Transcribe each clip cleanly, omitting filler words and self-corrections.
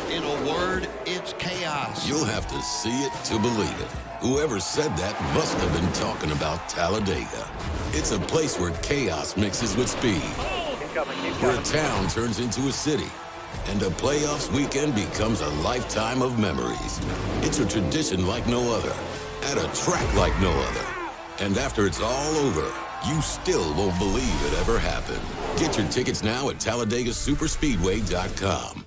In a word, it's chaos. You'll have to see it to believe it. Whoever said that must have been talking about Talladega. It's a place where chaos mixes with speed. Where a town turns into a city. And a playoffs weekend becomes a lifetime of memories. It's a tradition like no other. At a track like no other. And after it's all over, you still won't believe it ever happened. Get your tickets now at TalladegaSuperspeedway.com.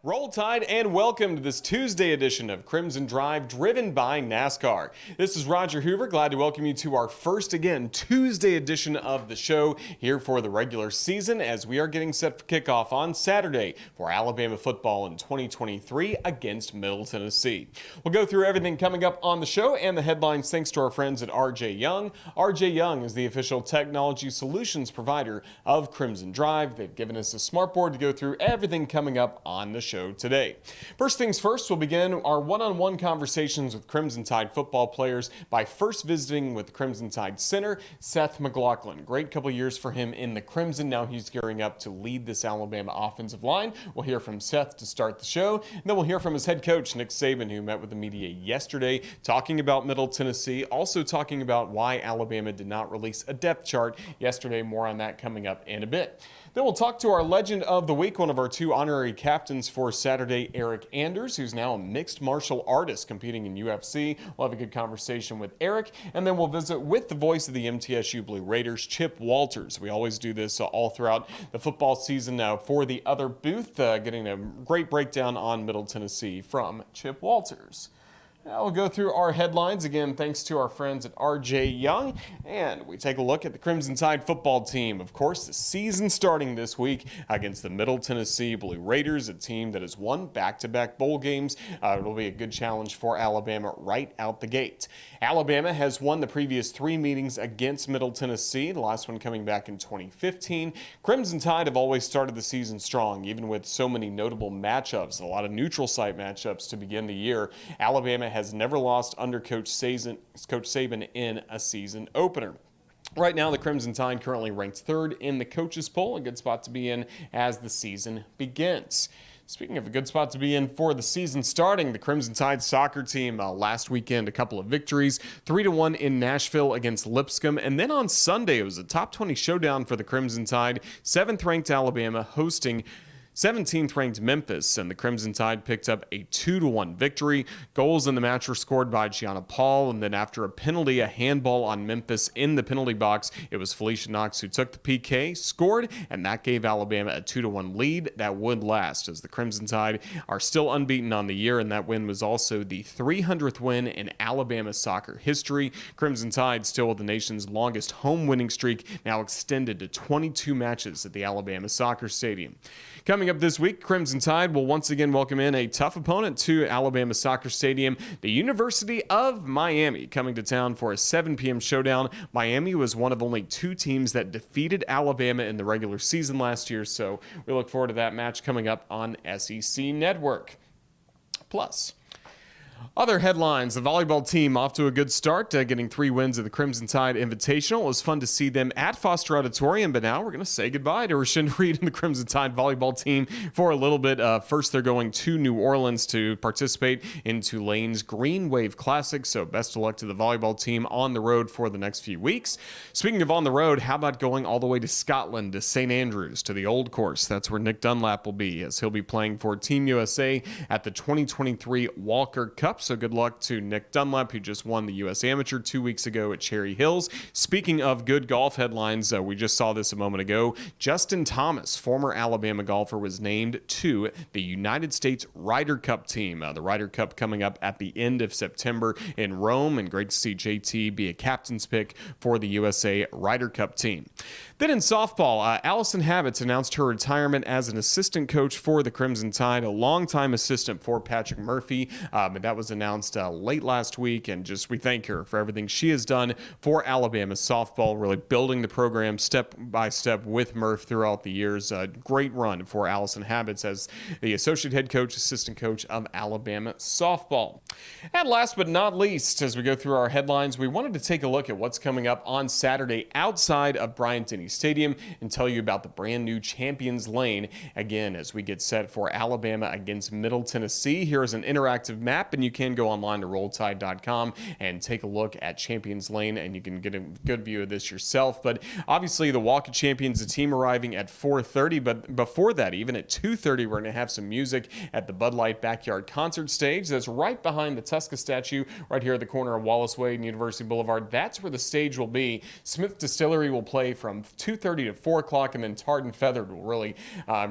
Roll Tide and welcome to this Tuesday edition of Crimson Drive, driven by NASCAR. This is Roger Hoover, glad to welcome you to our first, again, Tuesday edition of the show here for the regular season as we are getting set for kickoff on Saturday for Alabama football in 2023 against Middle Tennessee. We'll go through everything coming up on the show and the headlines thanks to our friends at RJ Young. RJ Young is the official technology solutions provider of Crimson Drive. They've given us a smartboard to go through everything coming up on the show today. First things first, we'll begin our one-on-one conversations with Crimson Tide football players by first visiting with the Crimson Tide center, Seth McLaughlin. Great couple years for him in the Crimson. Now he's gearing up to lead this Alabama offensive line. We'll hear from Seth to start the show, and then we'll hear from his head coach, Nick Saban, who met with the media yesterday, talking about Middle Tennessee, also talking about why Alabama did not release a depth chart yesterday. More on that coming up in a bit. Then we'll talk to our legend of the week, one of our two honorary captains for Saturday, Eryk Anders, who's now a mixed martial artist competing in UFC. We'll have a good conversation with Eryk, and then we'll visit with the voice of the MTSU Blue Raiders, Chip Walters. We always do this all throughout the football season now for the other booth, getting a great breakdown on Middle Tennessee from Chip Walters. Now we'll go through our headlines again, thanks to our friends at RJ Young, and we take a look at the Crimson Tide football team. Of course, the season starting this week against the Middle Tennessee Blue Raiders, a team that has won back-to-back bowl games. It'll be a good challenge for Alabama right out the gate. Alabama has won the previous 3 meetings against Middle Tennessee, the last one coming back in 2015. Crimson Tide have always started the season strong, even with so many notable matchups, a lot of neutral site matchups to begin the year. Alabama has never lost under Coach Saban in a season opener. Right now, the Crimson Tide currently ranked 3rd in the coaches poll, a good spot to be in as the season begins. Speaking of a good spot to be in for the season starting, the Crimson Tide soccer team last weekend, a couple of victories, 3-1 in Nashville against Lipscomb. And then on Sunday, it was a top 20 showdown for the Crimson Tide, 7th-ranked Alabama hosting 17th ranked Memphis, and the Crimson Tide picked up a 2-1 victory. Goals in the match were scored by Gianna Paul, and then after a penalty, a handball on Memphis in the penalty box, it was Felicia Knox who took the PK, scored, and that gave Alabama a 2-1 lead that would last, as the Crimson Tide are still unbeaten on the year, and that win was also the 300th win in Alabama soccer history. Crimson Tide still with the nation's longest home winning streak, now extended to 22 matches at the Alabama Soccer Stadium. Coming up this week, Crimson Tide will once again welcome in a tough opponent to Alabama Soccer Stadium, the University of Miami, coming to town for a 7 p.m. showdown. Miami was one of only 2 teams that defeated Alabama in the regular season last year, so we look forward to that match coming up on SEC Network. Plus, other headlines, the volleyball team off to a good start, getting 3 wins at the Crimson Tide Invitational. It was fun to see them at Foster Auditorium, but now we're going to say goodbye to Rashin Reed and the Crimson Tide volleyball team for a little bit. First, they're going to New Orleans to participate in Tulane's Green Wave Classic, so best of luck to the volleyball team on the road for the next few weeks. Speaking of on the road, how about going all the way to Scotland, to St. Andrews, to the Old Course? That's where Nick Dunlap will be, as he'll be playing for Team USA at the 2023 Walker Cup. So good luck to Nick Dunlap, who just won the U.S. Amateur 2 weeks ago at Cherry Hills. Speaking of good golf headlines, we just saw this a moment ago. Justin Thomas, former Alabama golfer, was named to the United States Ryder Cup team. The Ryder Cup coming up at the end of September in Rome, and great to see JT be a captain's pick for the USA Ryder Cup team. Then in softball, Allison Habits announced her retirement as an assistant coach for the Crimson Tide, a longtime assistant for Patrick Murphy. But that was announced late last week, and just we thank her for everything she has done for Alabama softball, really building the program step by step with Murph throughout the years. A great run for Allison Habits as the associate head coach, assistant coach of Alabama softball. And last but not least, as we go through our headlines, we wanted to take a look at what's coming up on Saturday outside of Bryant-Denny Stadium and tell you about the brand new Champions Lane. Again, as we get set for Alabama against Middle Tennessee, here is an interactive map, and you can go online to rolltide.com and take a look at Champions Lane, and you can get a good view of this yourself. But obviously, the Walk of Champions, the team arriving at 4:30, but before that, even at 2:30, we're going to have some music at the Bud Light Backyard Concert Stage. That's right behind the Tuska statue, right here at the corner of Wallace Wade and University Boulevard. That's where the stage will be. Smith Distillery will play from 2:30 to 4 o'clock, and then Tarred and Feathered will really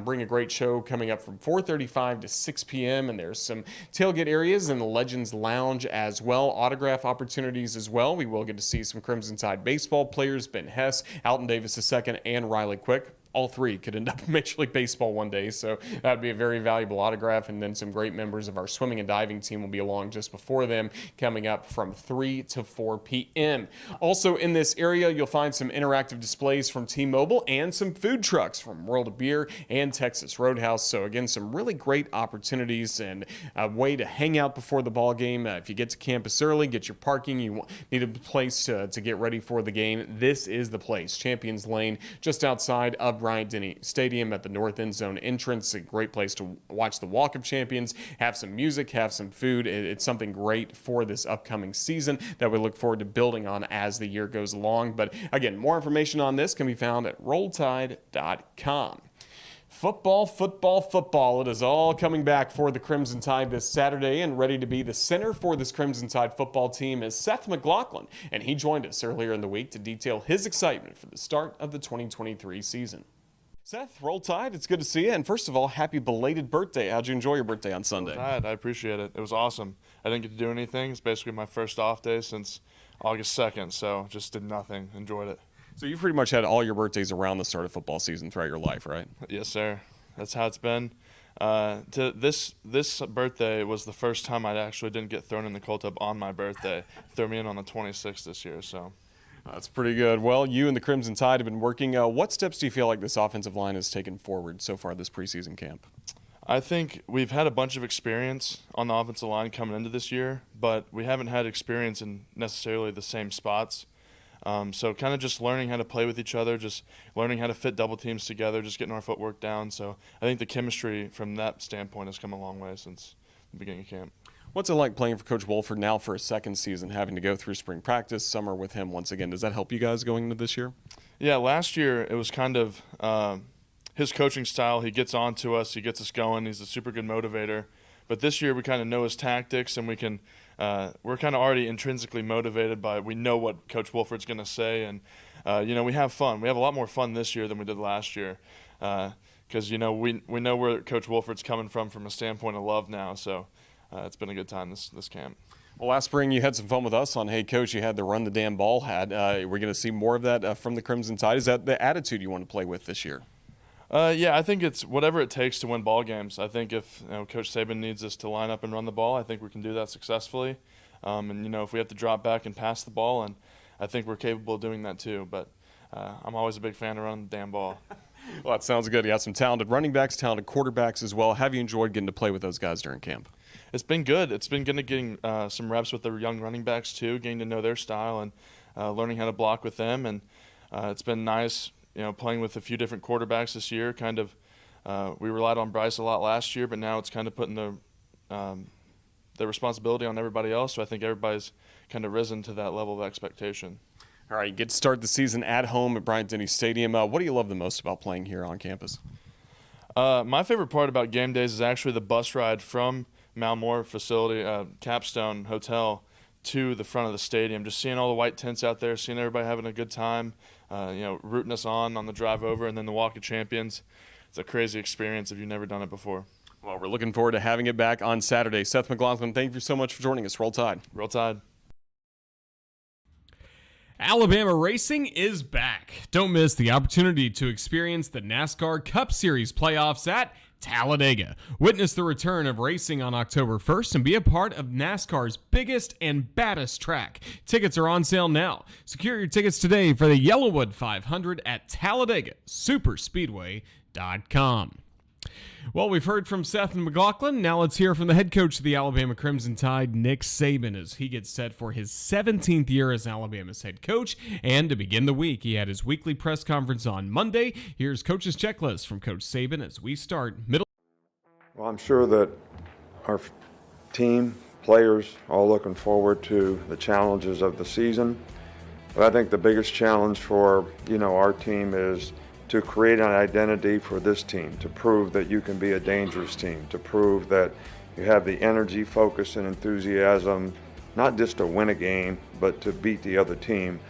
bring a great show coming up from 4:35 to 6 p.m. And there's some tailgate areas in the Legends Lounge as well, autograph opportunities as well. We will get to see some Crimson Tide baseball players, Ben Hess, Alton Davis II, and Riley Quick. All three could end up in Major League Baseball one day, so that would be a very valuable autograph. And then some great members of our swimming and diving team will be along just before them, coming up from 3 to 4 p.m. Also in this area, you'll find some interactive displays from T-Mobile and some food trucks from World of Beer and Texas Roadhouse. So again, some really great opportunities and a way to hang out before the ball game. If you get to campus early, get your parking, you need a place to get ready for the game, this is the place. Champions Lane, just outside of Bryant-Denny Stadium at the north end zone entrance. A great place to watch the Walk of Champions, have some music, have some food. It's something great for this upcoming season that we look forward to building on as the year goes along. But again, more information on this can be found at rolltide.com. Football, football, football. It is all coming back for the Crimson Tide this Saturday, and ready to be the center for this Crimson Tide football team is Seth McLaughlin, and he joined us earlier in the week to detail his excitement for the start of the 2023 season. Seth, Roll Tide, it's good to see you, and first of all, happy belated birthday. How'd you enjoy your birthday on Sunday? I appreciate it. It was awesome. I didn't get to do anything. It's basically my first off day since August 2nd, so just did nothing. Enjoyed it. So you pretty much had all your birthdays around the start of football season throughout your life, right? Yes, sir. That's how it's been. This birthday was the first time I actually didn't get thrown in the cold tub on my birthday. Threw me in on the 26th this year, so. That's pretty good. Well, you and the Crimson Tide have been working. What steps do you feel like this offensive line has taken forward so far this preseason camp? I think we've had a bunch of experience on the offensive line coming into this year, but we haven't had experience in necessarily the same spots. So kind of just learning how to play with each other, just learning how to fit double teams together, just getting our footwork down. So I think the chemistry from that standpoint has come a long way since the beginning of camp. What's it like playing for Coach Wolford now for a second season, having to go through spring practice, summer with him once again? Does that help you guys going into this year? Yeah, last year it was kind of his coaching style. He gets on to us. He gets us going. He's a super good motivator. But this year we kind of know his tactics, and we're kind of already intrinsically motivated by we know what Coach Wolford's going to say, and we have fun. We have a lot more fun this year than we did last year because we know where Coach Wolford's coming from a standpoint of love now. So it's been a good time this camp. Well, last spring you had some fun with us on Hey Coach. You had the run the damn ball hat. We're going to see more of that from the Crimson Tide. Is that the attitude you want to play with this year? Yeah, I think it's whatever it takes to win ball games. I think if Coach Saban needs us to line up and run the ball, I think we can do that successfully. And if we have to drop back and pass the ball, and I think we're capable of doing that too. But I'm always a big fan of running the damn ball. Well, that sounds good. You have some talented running backs, talented quarterbacks as well. Have you enjoyed getting to play with those guys during camp? It's been good. It's been good getting some reps with the young running backs too, getting to know their style and learning how to block with them. And it's been nice. Playing with a few different quarterbacks this year, we relied on Bryce a lot last year, but now it's kind of putting the responsibility on everybody else. So I think everybody's kind of risen to that level of expectation. All right, you get to start the season at home at Bryant-Denny Stadium. What do you love the most about playing here on campus? My favorite part about game days is actually the bus ride from Malmore facility, Capstone Hotel, to the front of the stadium. Just seeing all the white tents out there, seeing everybody having a good time. Rooting us on the drive over, and then the Walk of Champions. It's a crazy experience if you've never done it before. Well, we're looking forward to having it back on Saturday. Seth McLaughlin, thank you so much for joining us. Roll Tide. Roll Tide. Alabama racing is back. Don't miss the opportunity to experience the NASCAR Cup Series playoffs at Talladega. Witness the return of racing on October 1st and be a part of NASCAR's biggest and baddest track. Tickets are on sale now. Secure your tickets today for the Yellowwood 500 at TalladegaSuperspeedway.com. Well, we've heard from Seth and McLaughlin. Now let's hear from the head coach of the Alabama Crimson Tide, Nick Saban, as he gets set for his 17th year as Alabama's head coach. And to begin the week, he had his weekly press conference on Monday. Here's Coach's Checklist from Coach Saban as we start middle. Well, I'm sure that our team, players, all looking forward to the challenges of the season. But I think the biggest challenge for, our team is to create an identity for this team, to prove that you can be a dangerous team, to prove that you have the energy, focus, and enthusiasm, not just to win a game, but to beat the other team.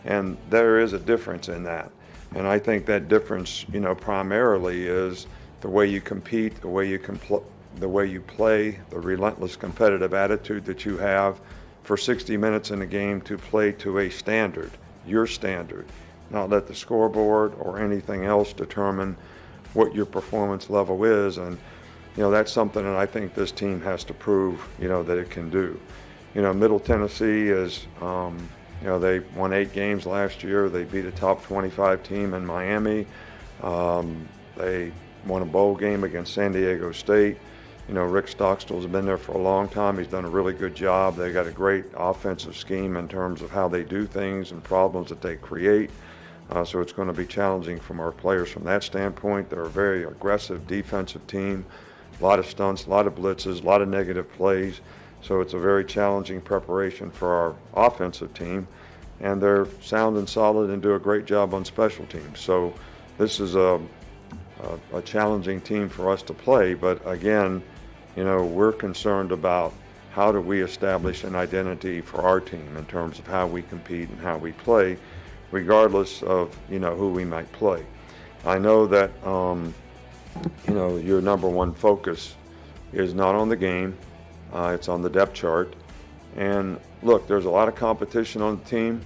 And there is a difference in that. And I think that difference, primarily is the way you compete, the way you play, the relentless competitive attitude that you have for 60 minutes in a game to play to a standard, your standard. Not let the scoreboard or anything else determine what your performance level is. And, that's something that I think this team has to prove, that it can do. Middle Tennessee is, they won 8 games last year. They beat a top 25 team in Miami. They won a bowl game against San Diego State. Rick Stockstill's been there for a long time. He's done a really good job. They got a great offensive scheme in terms of how they do things and problems that they create. So it's going to be challenging from our players from that standpoint. They're a very aggressive defensive team, a lot of stunts, a lot of blitzes, a lot of negative plays. So it's a very challenging preparation for our offensive team. And they're sound and solid and do a great job on special teams. So this is a challenging team for us to play. But again, we're concerned about how do we establish an identity for our team in terms of how we compete and how we play, regardless of, who we might play. I know that, your number one focus is not on the game, it's on the depth chart. And look, there's a lot of competition on the team,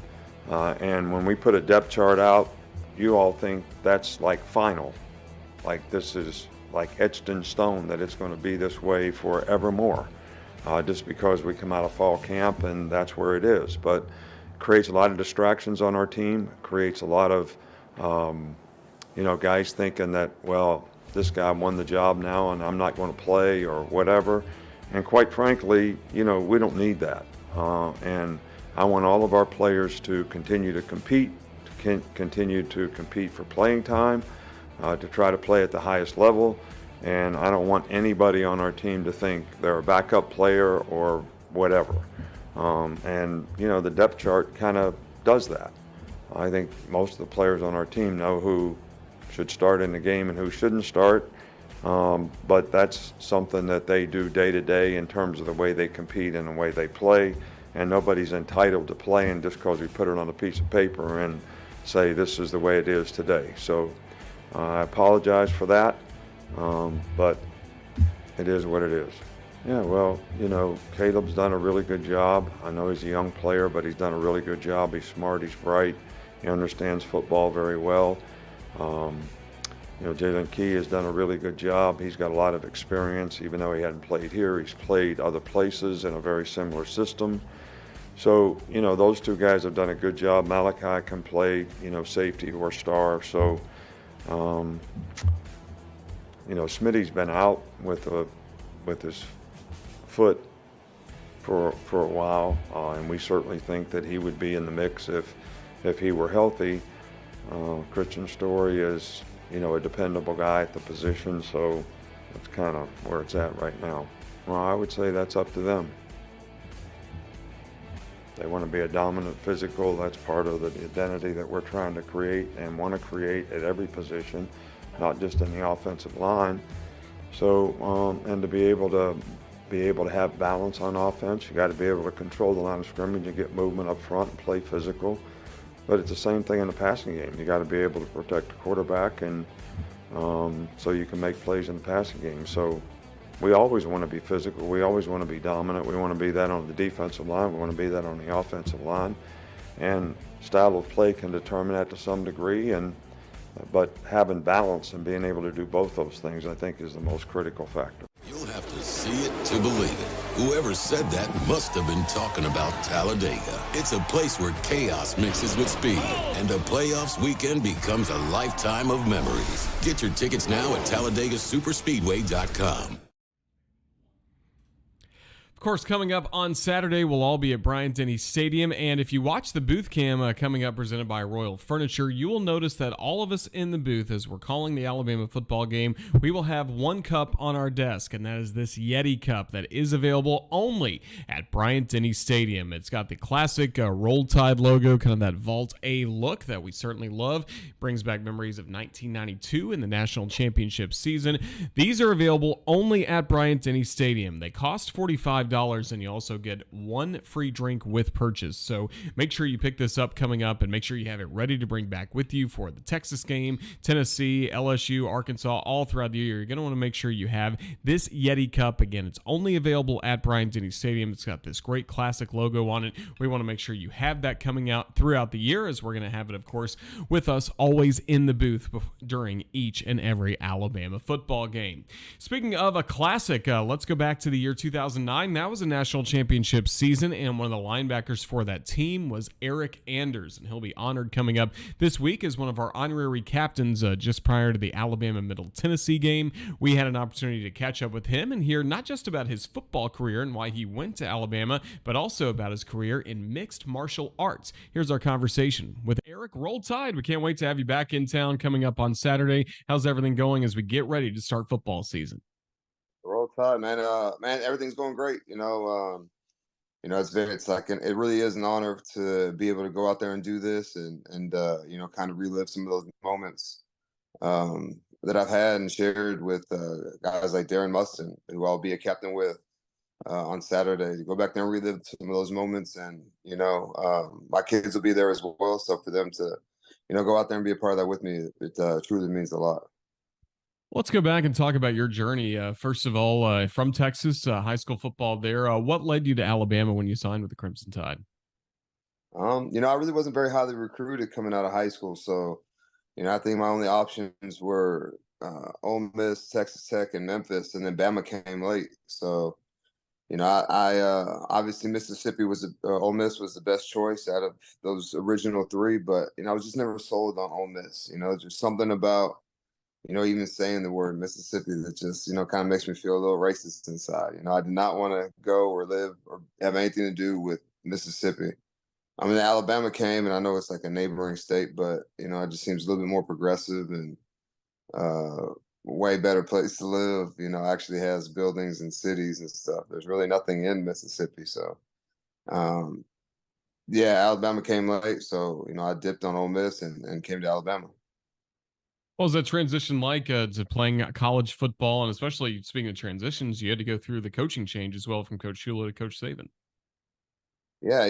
and when we put a depth chart out, you all think that's like final. Like this is like etched in stone that it's going to be this way forevermore, just because we come out of fall camp and that's where it is. But creates a lot of distractions on our team, creates a lot of, guys thinking that, well, this guy won the job now and I'm not going to play or whatever. And quite frankly, we don't need that. And I want all of our players to continue to compete, continue to compete for playing time, to try to play at the highest level. And I don't want anybody on our team to think they're a backup player or whatever. And the depth chart kind of does that. I think most of the players on our team know who should start in the game and who shouldn't start. But that's something that they do day to day in terms of the way they compete and the way they play. And nobody's entitled to playing just because we put it on a piece of paper and say this is the way it is today. So I apologize for that, but it is what it is. Yeah, well, Caleb's done a really good job. I know he's a young player, but he's done a really good job. He's smart, he's bright, he understands football very well. Jalen Key has done a really good job. He's got a lot of experience, even though he hadn't played here. He's played other places in a very similar system. So, those two guys have done a good job. Malachi can play, safety or star. So, Smitty's been out with his foot for a while, and we certainly think that he would be in the mix if he were healthy. Christian Story is, a dependable guy at the position, so that's kind of where it's at right now. Well, I would say that's up to them. They want to be a dominant physical. That's part of the identity that we're trying to create and want to create at every position, not just in the offensive line. So, and to be able to have balance on offense, you got to be able to control the line of scrimmage and get movement up front and play physical. But it's the same thing in the passing game. You got to be able to protect the quarterback, and so you can make plays in the passing game. So we always want to be physical. We always want to be dominant. We want to be that on the defensive line. We want to be that on the offensive line. And style of play can determine that to some degree. And But having balance and being able to do both those things, I think, is the most critical factor. You'll have to see it to believe it. Whoever said that must have been talking about Talladega. It's a place where chaos mixes with speed, and a playoffs weekend becomes a lifetime of memories. Get your tickets now at TalladegaSuperspeedway.com. Of course, coming up on Saturday, we'll all be at Bryant-Denny Stadium, and if you watch the booth cam coming up presented by Royal Furniture, you will notice that all of us in the booth, as we're calling the Alabama football game, we will have one cup on our desk, and that is this Yeti cup that is available only at Bryant-Denny Stadium. It's got the classic Roll Tide logo, kind of that Vault A look that we certainly love. Brings back memories of 1992 in the national championship season. These are available only at Bryant-Denny Stadium. They cost $45, and you also get one free drink with purchase. So make sure you pick this up coming up, and make sure you have it ready to bring back with you for the Texas game, Tennessee, LSU, Arkansas, all throughout the year. You're going to want to make sure you have this Yeti cup. Again, it's only available at Bryant-Denny Stadium. It's got this great classic logo on it. We want to make sure you have that coming out throughout the year, as we're going to have it, of course, with us always in the booth during each and every Alabama football game. Speaking of a classic, let's go back to the year 2009. That was a national championship season, and one of the linebackers for that team was Eryk Anders, and he'll be honored coming up this week as one of our honorary captains. Just prior to the Alabama Middle Tennessee game, we had an opportunity to catch up with him and hear not just about his football career and why he went to Alabama, but also about his career in mixed martial arts. Here's our conversation with Eryk. Roll Tide. We can't wait to have you back in town coming up on Saturday. How's everything going as we get ready to start football season? Roll Tide, man. Man, everything's going great. It really is an honor to be able to go out there and do this and kind of relive some of those moments that I've had and shared with guys like Darren Mustin, who I'll be a captain with on Saturday. To go back there and relive some of those moments, and my kids will be there as well. So for them to go out there and be a part of that with me, it truly means a lot. Let's go back and talk about your journey. First of all, from Texas, high school football there. What led you to Alabama when you signed with the Crimson Tide? I really wasn't very highly recruited coming out of high school. So, I think my only options were Ole Miss, Texas Tech, and Memphis, and then Bama came late. So, I obviously Mississippi Ole Miss was the best choice out of those original three, but, I was just never sold on Ole Miss. There's something about even saying the word Mississippi that just, kind of makes me feel a little racist inside. I did not want to go or live or have anything to do with Mississippi. I mean, Alabama came, and I know it's like a neighboring state, but, it just seems a little bit more progressive and way better place to live. Actually has buildings and cities and stuff. There's really nothing in Mississippi. So, Alabama came late. So, I dipped on Ole Miss and came to Alabama. What was that transition like to playing college football? And especially speaking of transitions, you had to go through the coaching change as well from Coach Shula to Coach Saban. Yeah,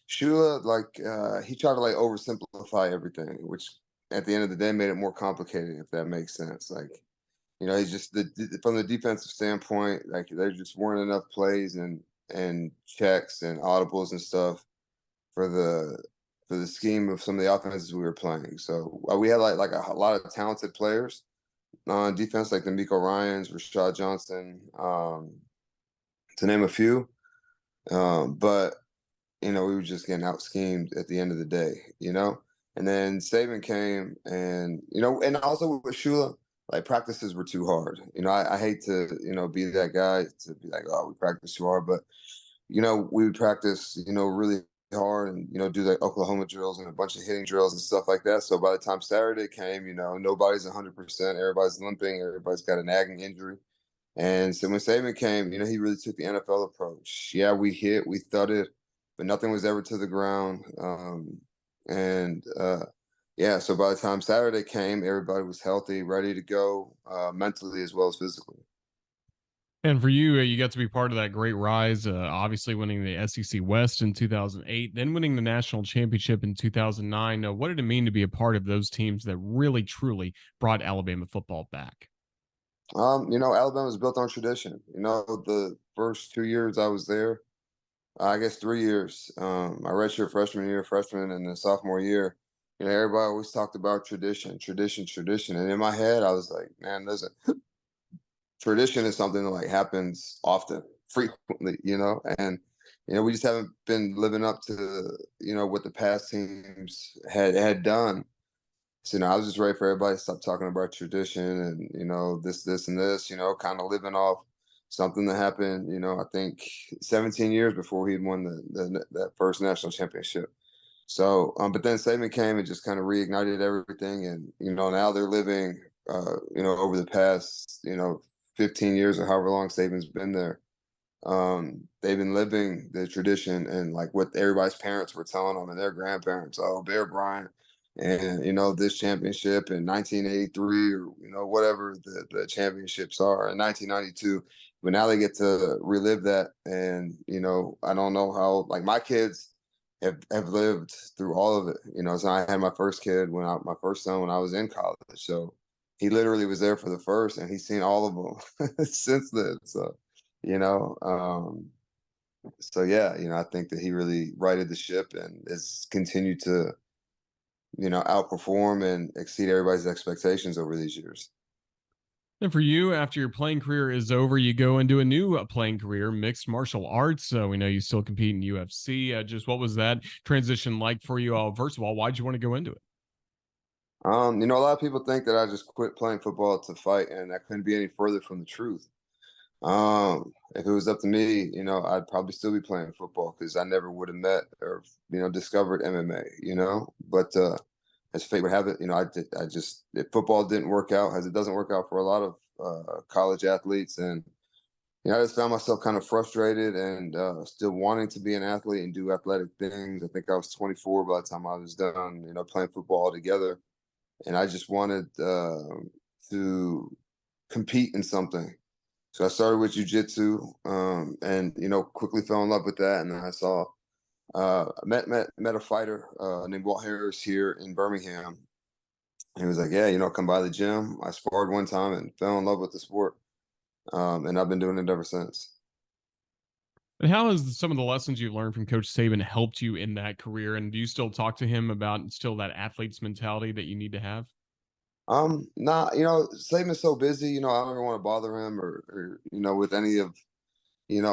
Shula, he tried to oversimplify everything, which at the end of the day made it more complicated, if that makes sense. He's just from the defensive standpoint, there just weren't enough plays and checks and audibles and stuff for the scheme of some of the offenses we were playing. So we had a lot of talented players on defense, like the D'Amico Ryans, Rashad Johnson, to name a few. But we were just getting out schemed at the end of the day, And then Saban came, and and also with Shula, practices were too hard. I hate to be that guy to be like, oh, we practice too hard, but we would practice really hard and do the Oklahoma drills and a bunch of hitting drills and stuff like that. So by the time Saturday came, nobody's 100%, everybody's limping, everybody's got a nagging injury. And so when Saban came, he really took the NFL approach. Yeah, we hit, we thudded, but nothing was ever to the ground. So by the time Saturday came, everybody was healthy, ready to go, mentally as well as physically. And for you, you got to be part of that great rise, obviously winning the SEC West in 2008, then winning the national championship in 2009. What did it mean to be a part of those teams that really, truly brought Alabama football back? Alabama was built on tradition. The first 2 years I was there, I guess 3 years, my redshirt freshman, and the sophomore year, everybody always talked about tradition, tradition, tradition. And in my head, I was like, man, tradition is something that like happens often, frequently, and we just haven't been living up to, what the past teams had done. So, I was just ready for everybody to stop talking about tradition and, this and this, kind of living off something that happened, I think 17 years before he'd won that first national championship. So, but then Saban came and just kind of reignited everything. And, now they're living, over the past, 15 years or however long Saban's been there. They've been living the tradition and like what everybody's parents were telling them and their grandparents. Oh, Bear Bryant and, this championship in 1983 or, whatever the championships are in 1992. But now they get to relive that. And, I don't know how, like my kids have lived through all of it. So I had my first kid my first son when I was in college. So he literally was there for the first and he's seen all of them since then. So, you know, yeah, I think that he really righted the ship and has continued to, outperform and exceed everybody's expectations over these years. And for you, after your playing career is over, you go into a new playing career, mixed martial arts. So we know you still compete in UFC. Just what was that transition like for you? First of all, why'd you want to go into it? A lot of people think that I just quit playing football to fight, and that couldn't be any further from the truth. If it was up to me, I'd probably still be playing football because I never would have met or, discovered MMA, but, as fate would have it, if football didn't work out, as it doesn't work out for a lot of college athletes. And, I just found myself kind of frustrated and still wanting to be an athlete and do athletic things. I think I was 24 by the time I was done, playing football altogether. And I just wanted to compete in something. So I started with jiu-jitsu and, quickly fell in love with that. And then I saw met a fighter named Walt Harris here in Birmingham. He was like, yeah, come by the gym. I sparred one time and fell in love with the sport. And I've been doing it ever since. And how has some of the lessons you've learned from Coach Saban helped you in that career? And do you still talk to him about still that athlete's mentality that you need to have? Nah, Saban's so busy, I don't ever want to bother him or with any of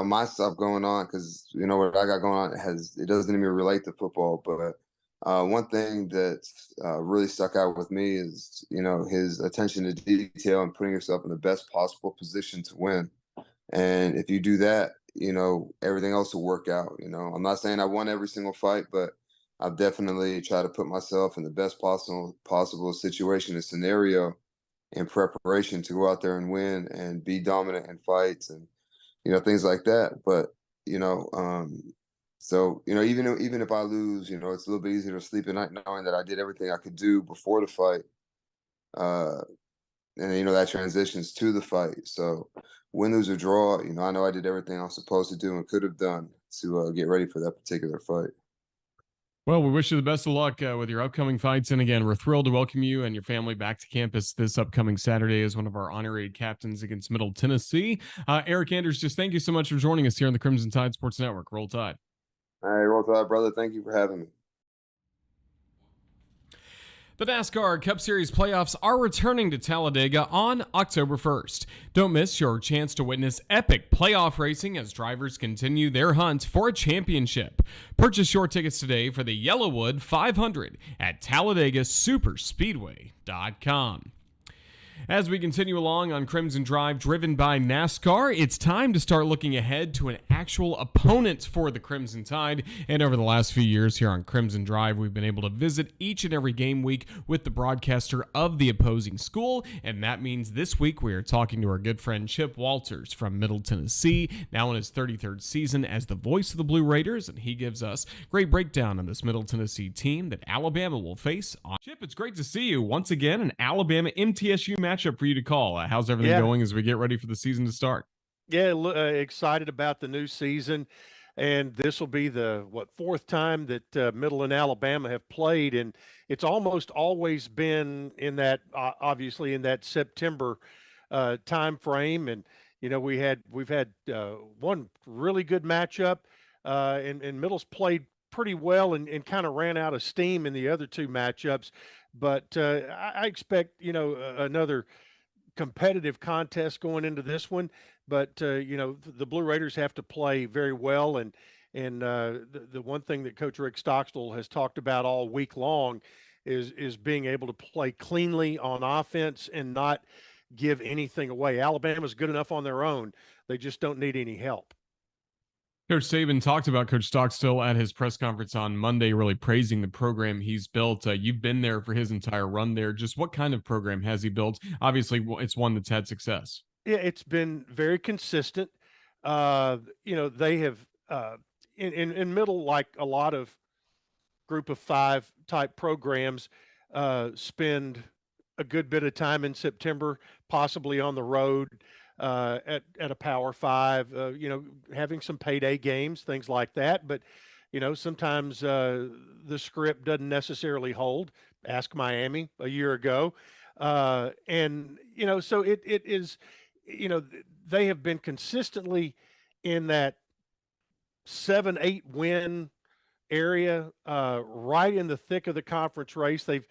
my stuff going on because what I got going on it doesn't even relate to football. But one thing that really stuck out with me is his attention to detail and putting yourself in the best possible position to win. And if you do that, everything else will work out. I'm not saying I won every single fight, but I've definitely tried to put myself in the best possible situation and scenario in preparation to go out there and win and be dominant in fights and things like that. But, so, even if I lose, it's a little bit easier to sleep at night knowing that I did everything I could do before the fight. And, that transitions to the fight. So win, lose, or draw, I know I did everything I was supposed to do and could have done to get ready for that particular fight. Well, we wish you the best of luck with your upcoming fights. And again, we're thrilled to welcome you and your family back to campus this upcoming Saturday as one of our honorary captains against Middle Tennessee. Eryk Anders, just thank you so much for joining us here on the Crimson Tide Sports Network. Roll Tide. All right, Roll Tide, brother. Thank you for having me. The NASCAR Cup Series playoffs are returning to Talladega on October 1st. Don't miss your chance to witness epic playoff racing as drivers continue their hunt for a championship. Purchase your tickets today for the Yellowwood 500 at TalladegaSuperspeedway.com. As we continue along on Crimson Drive, driven by NASCAR, it's time to start looking ahead to an actual opponent for the Crimson Tide. And over the last few years here on Crimson Drive, we've been able to visit each and every game week with the broadcaster of the opposing school. And that means this week we are talking to our good friend Chip Walters from Middle Tennessee, now in his 33rd season as the voice of the Blue Raiders. And he gives us a great breakdown on this Middle Tennessee team that Alabama will face. Chip, it's great to see you once again. An Alabama MTSU matchup for you to call. How's everything going as we get ready for the season to start? Yeah, excited about the new season, and this will be the fourth time that Middle and Alabama have played, and it's almost always been in that obviously in that September time frame. And we've had one really good matchup, and Middle's played pretty well and kind of ran out of steam in the other two matchups. But I expect, another competitive contest going into this one. But, the Blue Raiders have to play very well. And the one thing that Coach Rick Stockstill has talked about all week long is being able to play cleanly on offense and not give anything away. Alabama's good enough on their own. They just don't need any help. Coach Saban talked about Coach Stockstill at his press conference on Monday, really praising the program he's built. You've been there for his entire run there. Just what kind of program has he built? Obviously, it's one that's had success. Yeah, it's been very consistent. They have in middle, like a lot of group of five type programs, spend a good bit of time in September, possibly on the road at a Power Five, having some payday games, things like that. But, sometimes the script doesn't necessarily hold. Ask Miami a year ago. So it is, they have been consistently in that 7-8 win area, right in the thick of the conference race. They've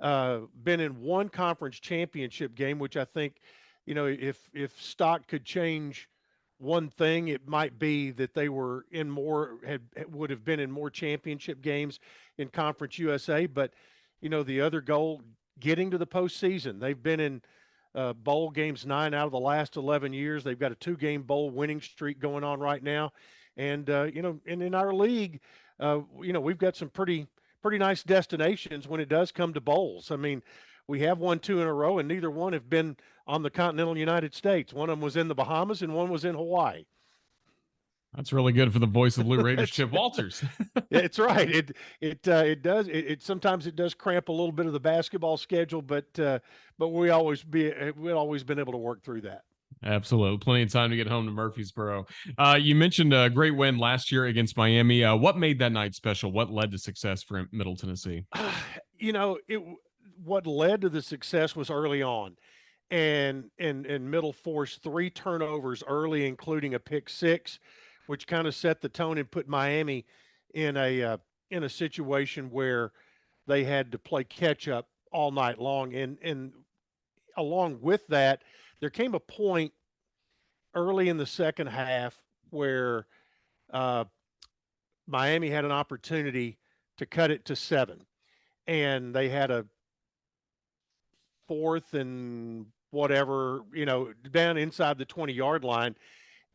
been in one conference championship game, which I think, if Stock could change one thing, it might be that they were would have been in more championship games in Conference USA. But, the other goal, getting to the postseason. They've been in bowl games 9 out of the last 11 years. They've got a 2-game bowl winning streak going on right now. And, and in our league, we've got some pretty nice destinations when it does come to bowls. I mean, we have won 2 in a row, and neither one have been on the continental United States. One of them was in the Bahamas, and one was in Hawaii. That's really good for the voice of Blue Raiders, Chip Walters. It's right. It does. It sometimes it does cramp a little bit of the basketball schedule, but we've always been able to work through that. Absolutely. Plenty of time to get home to Murfreesboro. You mentioned a great win last year against Miami. What made that night special? What led to success for Middle Tennessee? What led to the success was early on. And Middle forced 3 turnovers early, including a pick 6, which kind of set the tone and put Miami in a situation where they had to play catch up all night long. And along with that, there came a point early in the second half where Miami had an opportunity to cut it to 7, and they had a 4th and whatever, down inside the 20-yard line,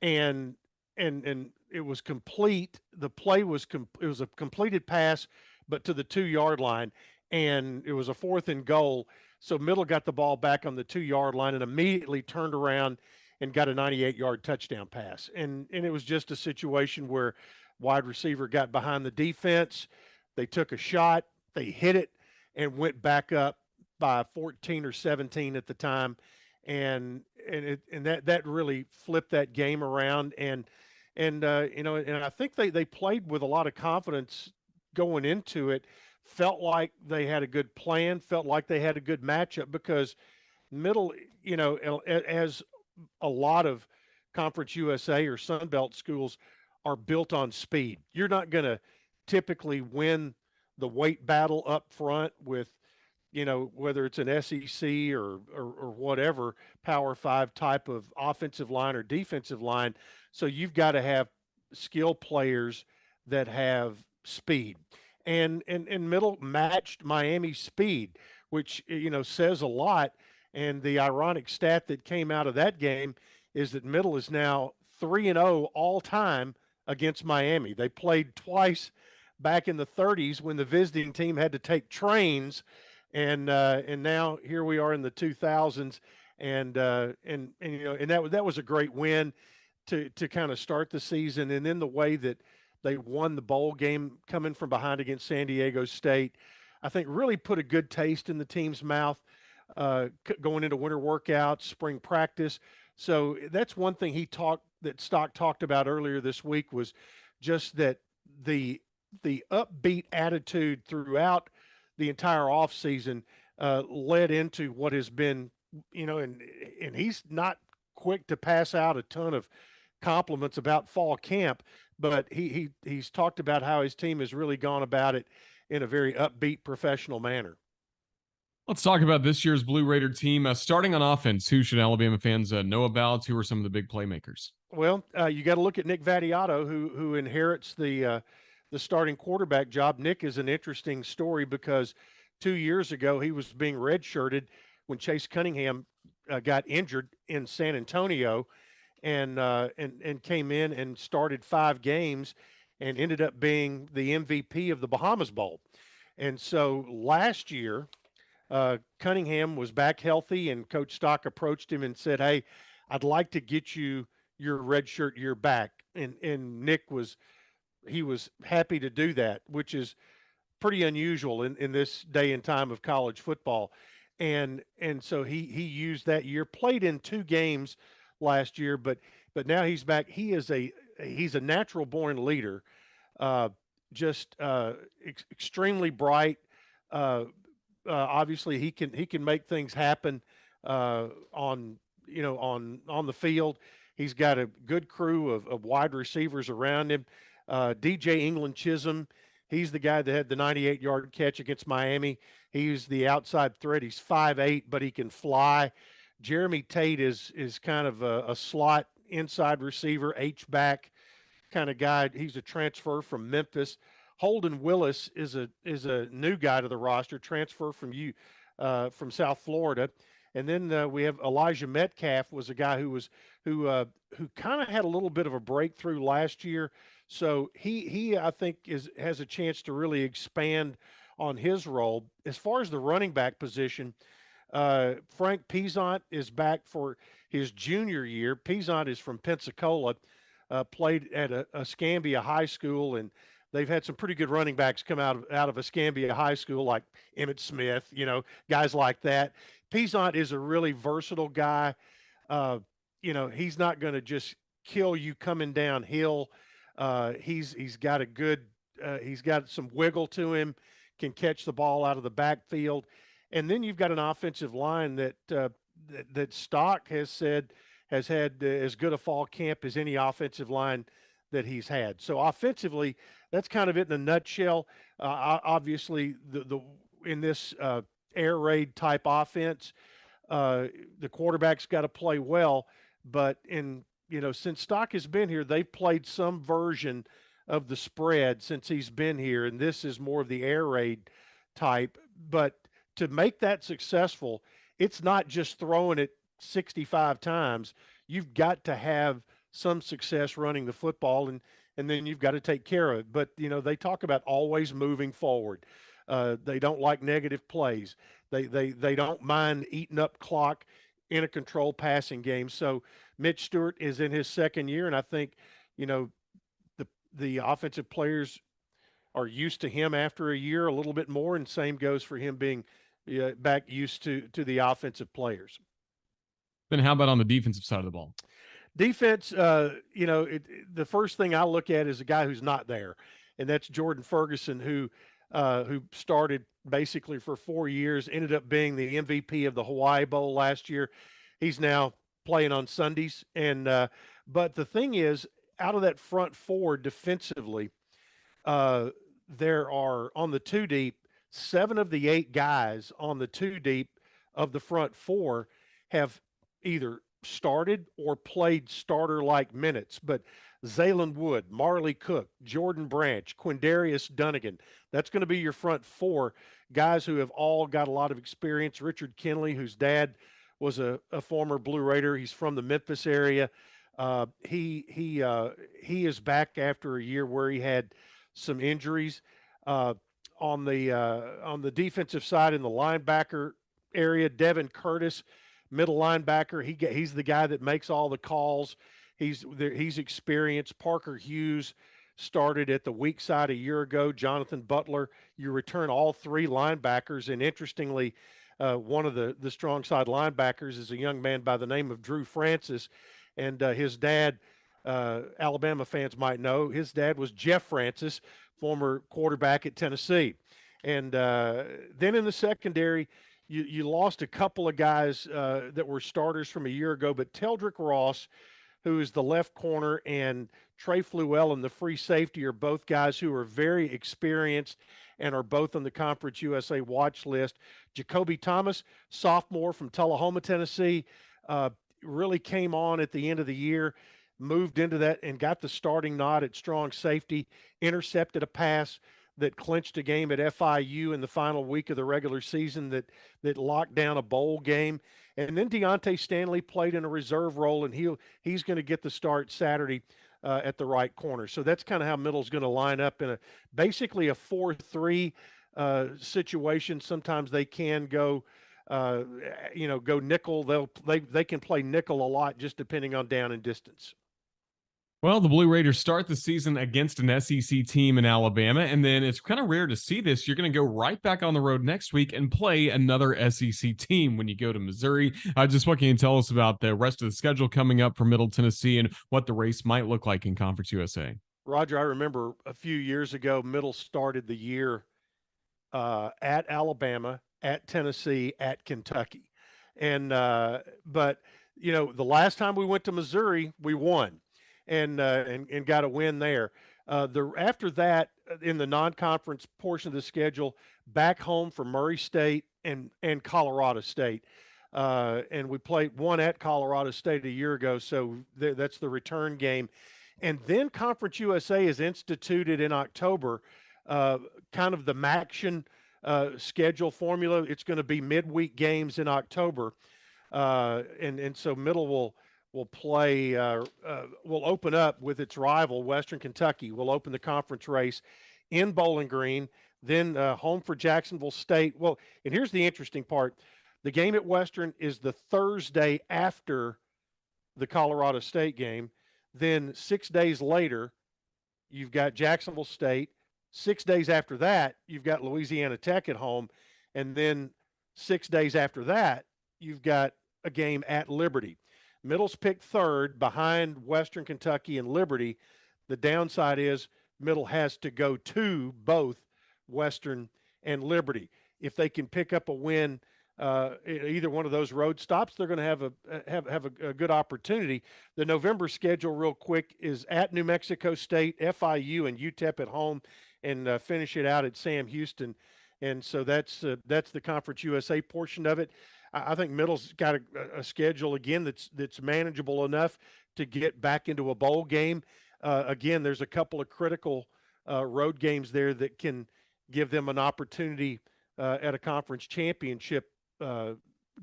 and it was complete. The play was it was a completed pass, but to the 2-yard line, and it was a 4th and goal. So Middle got the ball back on the 2-yard line and immediately turned around and got a 98-yard touchdown pass. And it was just a situation where wide receiver got behind the defense. They took a shot, they hit it, and went back up by 14 or 17 at the time. And that really flipped that game around. And I think they played with a lot of confidence going into it. Felt like they had a good plan, felt like they had a good matchup, because Middle, as a lot of Conference USA or Sun Belt schools are built on speed. You're not going to typically win the weight battle up front with, whether it's an SEC or whatever Power 5 type of offensive line or defensive line. So you've got to have skill players that have speed. And Middle matched Miami's speed, which, says a lot. And the ironic stat that came out of that game is that Middle is now 3-0 all time against Miami. They played twice back in the 30s when the visiting team had to take trains, and now here we are in the 2000s, and that was a great win to kind of start the season. And then the way that they won the bowl game coming from behind against San Diego State, I think really put a good taste in the team's mouth going into winter workouts, spring practice. So that's one thing that Stock talked about earlier this week, was just that the upbeat attitude throughout the entire offseason led into what has been, and he's not quick to pass out a ton of compliments about fall camp, but he's talked about how his team has really gone about it in a very upbeat, professional manner. Let's talk about this year's Blue Raider team. Starting on offense, who should Alabama fans know about? Who are some of the big playmakers? Well, you got to look at Nick Vattiato, who inherits the starting quarterback job. Nick is an interesting story because 2 years ago he was being redshirted when Chase Cunningham got injured in San Antonio, and came in and started 5 games and ended up being the MVP of the Bahamas Bowl. And so last year, Cunningham was back healthy, and Coach Stock approached him and said, "Hey, I'd like to get you your redshirt year back." And Nick was happy to do that, which is pretty unusual in this day and time of college football. And so he used that year, played in 2 games last year, but now he's back. He's a natural born leader, just extremely bright. Obviously he can make things happen on the field. He's got a good crew of wide receivers around him. DJ England Chisholm, he's the guy that had the 98-yard catch against Miami. He's the outside threat. He's 5'8", but he can fly. Jeremy Tate is kind of a slot inside receiver, H-back kind of guy. He's a transfer from Memphis. Holden Willis is a new guy to the roster, transfer from South Florida. And then we have Elijah Metcalf, was a guy who kind of had a little bit of a breakthrough last year. So he I think has a chance to really expand on his role. As far as the running back position, Frank Peasant is back for his junior year. Peasant is from Pensacola, played at Escambia High School, and they've had some pretty good running backs come out of Escambia High School, like Emmitt Smith, guys like that. Peasant is a really versatile guy. He's not going to just kill you coming downhill. He's got a good, he's got some wiggle to him, can catch the ball out of the backfield. And then you've got an offensive line that Stock has said has had as good a fall camp as any offensive line that he's had. So offensively, that's kind of it in a nutshell. Obviously, in this air raid type offense, the quarterback's got to play well. But since Stock has been here, they've played some version of the spread since he's been here, and this is more of the air raid type. But to make that successful, it's not just throwing it 65 times. You've got to have some success running the football, and then you've got to take care of it. But, they talk about always moving forward. They don't like negative plays. They don't mind eating up clock in a controlled passing game. So Mitch Stewart is in his second year, and I think, the offensive players are used to him after a year a little bit more, and same goes for him being back used to the offensive players. Then how about on the defensive side of the ball? Defense, the first thing I look at is a guy who's not there, and that's Jordan Ferguson, who started basically for 4 years, ended up being the MVP of the Hawaii Bowl last year. He's now playing on Sundays, and but the thing is, out of that front 4 defensively, there are on the 2 deep, 7 of the 8 guys on the 2 deep of the front 4 have either started or played starter-like minutes. But Zaylen Wood, Marley Cook, Jordan Branch, Quindarius Dunnigan, that's going to be your front 4 guys who have all got a lot of experience. Richard Kinley, whose dad was a former Blue Raider. He's from the Memphis area. He is back after a year where he had some injuries. On the defensive side in the linebacker area, Devin Curtis, middle linebacker. He's the guy that makes all the calls. He's experienced. Parker Hughes started at the weak side a year ago. Jonathan Butler. You return all 3 linebackers, and interestingly, one of the strong side linebackers is a young man by the name of Drew Francis, and his dad, Alabama fans might know, his dad was Jeff Francis, former quarterback at Tennessee. And then in the secondary, you lost a couple of guys that were starters from a year ago, but Teldrick Ross, who is the left corner, and Trey Fluellen, the free safety, are both guys who are very experienced and are both on the Conference USA watch list. Jacoby Thomas, sophomore from Tullahoma, Tennessee, really came on at the end of the year, moved into that and got the starting nod at strong safety, intercepted a pass that clinched a game at FIU in the final week of the regular season that locked down a bowl game. And then Deontay Stanley played in a reserve role, and he's going to get the start Saturday at the right corner. So that's kind of how Middle's going to line up in basically a 4-3 situation. Sometimes they can go go nickel. They can play nickel a lot, just depending on down and distance. Well, the Blue Raiders start the season against an SEC team in Alabama, and then it's kind of rare to see this. You're going to go right back on the road next week and play another SEC team when you go to Missouri. Just what can you tell us about the rest of the schedule coming up for Middle Tennessee and what the race might look like in Conference USA? Roger, I remember a few years ago, Middle started the year at Alabama, at Tennessee, at Kentucky. And but, the last time we went to Missouri, we won. And got a win there. After that, in the non-conference portion of the schedule, back home for Murray State and Colorado State. And we played one at Colorado State a year ago, so that's the return game. And then Conference USA is instituted in October, kind of the MACtion schedule formula. It's going to be midweek games in October. And so Middle will play, will open up with its rival, Western Kentucky. Will open the conference race in Bowling Green, then home for Jacksonville State. Well, and here's the interesting part. The game at Western is the Thursday after the Colorado State game. Then 6 days later, you've got Jacksonville State. 6 days after that, you've got Louisiana Tech at home. And then 6 days after that, you've got a game at Liberty. Middle's picked third behind Western Kentucky and Liberty. The downside is Middle has to go to both Western and Liberty. If they can pick up a win either one of those road stops, they're going to have a good opportunity. The November schedule, real quick, is at New Mexico State, FIU, and UTEP at home, and finish it out at Sam Houston. And so that's the Conference USA portion of it. I think Middle's got a schedule, again, that's manageable enough to get back into a bowl game. Again, there's a couple of critical road games there that can give them an opportunity at a conference championship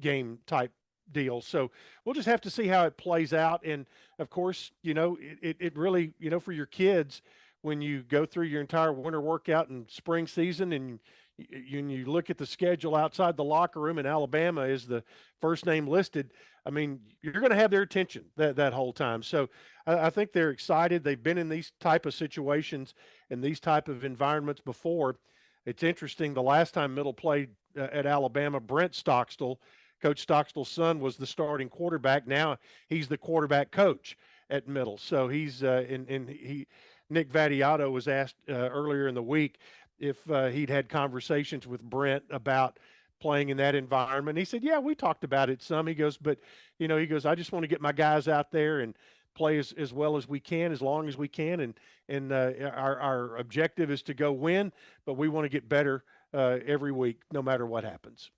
game type deal. So we'll just have to see how it plays out. And, of course, it really, for your kids, when you go through your entire winter workout and spring season and you look at the schedule outside the locker room, and Alabama is the first name listed, I mean, you're going to have their attention that whole time. So I think they're excited. They've been in these type of situations and these type of environments before. It's interesting. The last time Middle played at Alabama, Brent Stockstill, Coach Stockstill's son, was the starting quarterback. Now he's the quarterback coach at Middle. So he's Nick Vattiato was asked earlier in the week if he'd had conversations with Brent about playing in that environment. He said, yeah, we talked about it some. He goes, but, I just want to get my guys out there and play as well as we can, as long as we can. And our objective is to go win, but we want to get better every week, no matter what happens.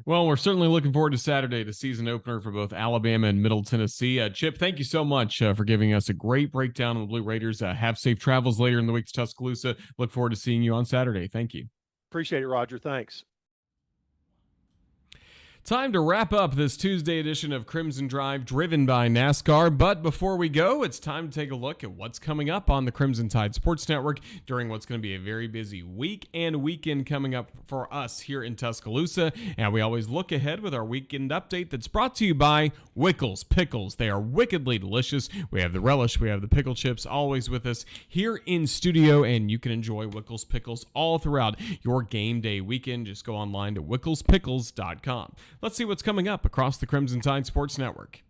Well, we're certainly looking forward to Saturday, the season opener for both Alabama and Middle Tennessee. Chip, thank you so much for giving us a great breakdown on the Blue Raiders. Have safe travels later in the week to Tuscaloosa. Look forward to seeing you on Saturday. Thank you. Appreciate it, Roger. Thanks. Time to wrap up this Tuesday edition of Crimson Drive, driven by NASCAR. But before we go, it's time to take a look at what's coming up on the Crimson Tide Sports Network during what's going to be a very busy week and weekend coming up for us here in Tuscaloosa. And we always look ahead with our weekend update that's brought to you by Wickles Pickles. They are wickedly delicious. We have the relish, we have the pickle chips, always with us here in studio, and you can enjoy Wickles Pickles all throughout your game day weekend. Just go online to wicklespickles.com. Let's see what's coming up across the Crimson Tide Sports Network.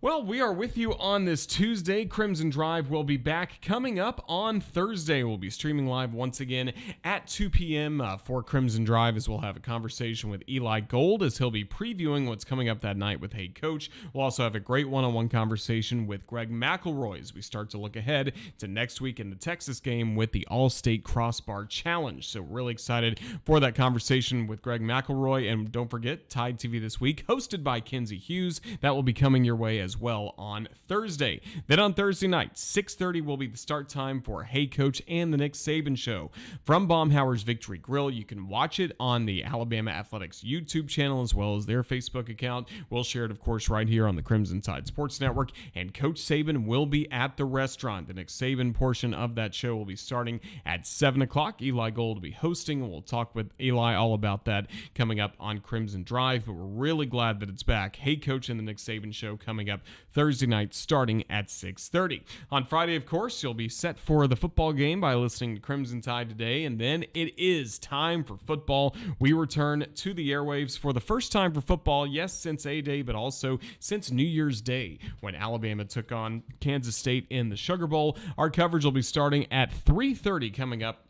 Well, we are with you on this Tuesday. Crimson Drive will be back coming up on Thursday. We'll be streaming live once again at 2 p.m. For Crimson Drive, as we'll have a conversation with Eli Gold as he'll be previewing what's coming up that night with head coach. We'll also have a great one-on-one conversation with Greg McElroy as we start to look ahead to next week in the Texas game with the All-State Crossbar Challenge. So really excited for that conversation with Greg McElroy. And don't forget, Tide TV This Week, hosted by Kinsey Hughes. That will be coming your way as well on Thursday. Then on Thursday night, 6:30 will be the start time for Hey Coach and the Nick Saban Show from Baumhower's Victory Grill. You can watch it on the Alabama Athletics YouTube channel as well as their Facebook account. We'll share it, of course, right here on the Crimson Tide Sports Network. And Coach Saban will be at the restaurant. The Nick Saban portion of that show will be starting at 7 o'clock. Eli Gold will be hosting, and we'll talk with Eli all about that coming up on Crimson Drive. But we're really glad that it's back. Hey Coach and the Nick Saban Show coming up Thursday night starting at 6:30. On Friday, of course, you'll be set for the football game by listening to Crimson Tide Today, and then it is time for football. We return to the airwaves for the first time for football, yes, since A-Day, but also since New Year's Day when Alabama took on Kansas State in the Sugar Bowl. Our coverage will be starting at 3:30 coming up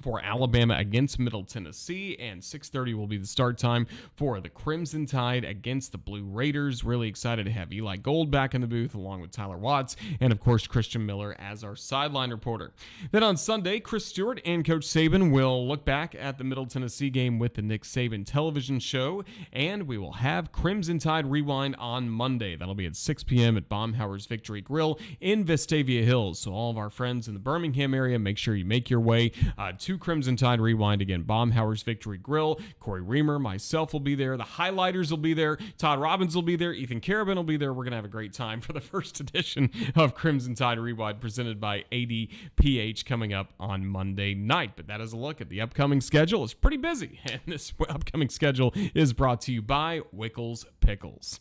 for Alabama against Middle Tennessee, and 6:30 will be the start time for the Crimson Tide against the Blue Raiders. Really excited to have Eli Gold back in the booth along with Tyler Watts and, of course, Christian Miller as our sideline reporter. Then on Sunday, Chris Stewart and Coach Saban will look back at the Middle Tennessee game with the Nick Saban television show, and we will have Crimson Tide Rewind on Monday. That'll be at 6 p.m. at Baumhower's Victory Grill in Vestavia Hills. So all of our friends in the Birmingham area, make sure you make your way to Crimson Tide Rewind. Again, Baumhower's Victory Grill. Corey Reamer, myself will be there. The Highlighters will be there. Todd Robbins will be there. Ethan Carabin will be there. We're going to have a great time for the first edition of Crimson Tide Rewind presented by ADPH coming up on Monday night. But that is a look at the upcoming schedule. It's pretty busy, and this upcoming schedule is brought to you by Wickles Pickles.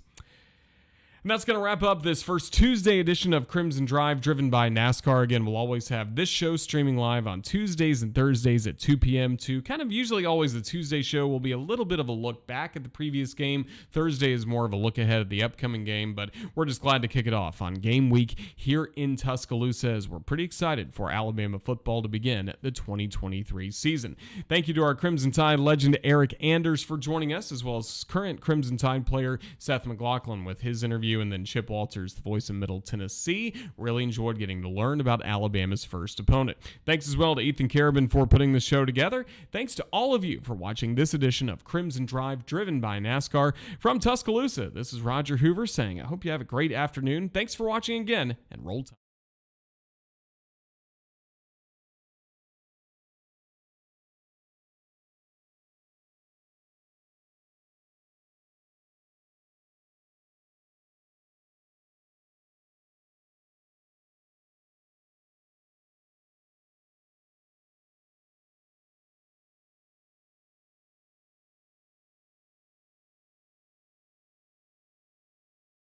And that's going to wrap up this first Tuesday edition of Crimson Drive, driven by NASCAR. Again, we'll always have this show streaming live on Tuesdays and Thursdays at 2 p.m. to kind of usually always the Tuesday show will be a little bit of a look back at the previous game. Thursday is more of a look ahead at the upcoming game, but we're just glad to kick it off on game week here in Tuscaloosa as we're pretty excited for Alabama football to begin the 2023 season. Thank you to our Crimson Tide legend Eryk Anders for joining us, as well as current Crimson Tide player Seth McLaughlin with his interview, and then Chip Walters, the voice of Middle Tennessee. Really enjoyed getting to learn about Alabama's first opponent. Thanks as well to Ethan Carabin for putting the show together. Thanks to all of you for watching this edition of Crimson Drive, driven by NASCAR. From Tuscaloosa, this is Roger Hoover saying, I hope you have a great afternoon. Thanks for watching again, and roll tide.